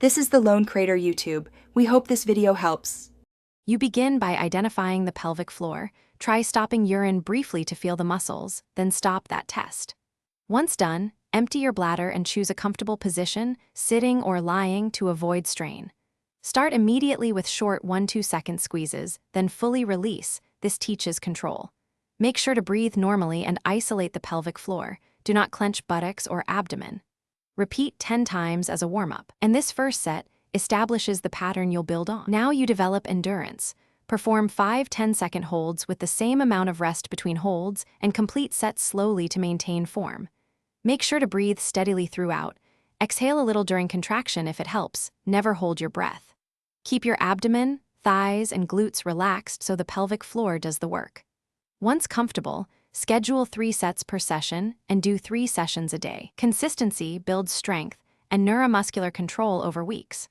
This is the Lone Crater YouTube. We hope this video helps. You begin by identifying the pelvic floor. Try stopping urine briefly to feel the muscles, then stop that test. Once done, empty your bladder and choose a comfortable position, sitting or lying, to avoid strain. Start immediately with short 1-2 second squeezes, then fully release. This teaches control. Make sure to breathe normally and isolate the pelvic floor. Do not clench buttocks or abdomen. Repeat 10 times as a warm-up, and this first set establishes the pattern you'll build on. Now you develop endurance. Perform 5 10-second holds with the same amount of rest between holds and complete sets slowly to maintain form. Make sure to breathe steadily throughout. Exhale a little during contraction if it helps. Never hold your breath. Keep your abdomen, thighs, and glutes relaxed so the pelvic floor does the work. Once comfortable, schedule 3 sets per session and do 3 sessions a day. Consistency builds strength and neuromuscular control over weeks.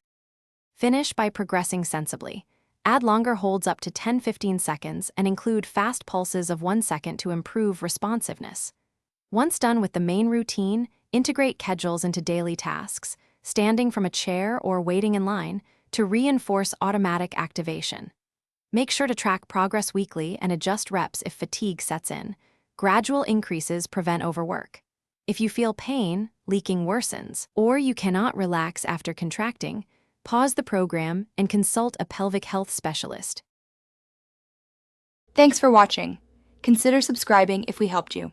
Finish by progressing sensibly. Add longer holds up to 10-15 seconds and include fast pulses of 1 second to improve responsiveness. Once done with the main routine, integrate Kegels into daily tasks, standing from a chair or waiting in line, to reinforce automatic activation. Make sure to track progress weekly and adjust reps if fatigue sets in. Gradual increases prevent overwork. If you feel pain, leaking worsens, or you cannot relax after contracting, pause the program and consult a pelvic health specialist. Thanks for watching. Consider subscribing if we helped you.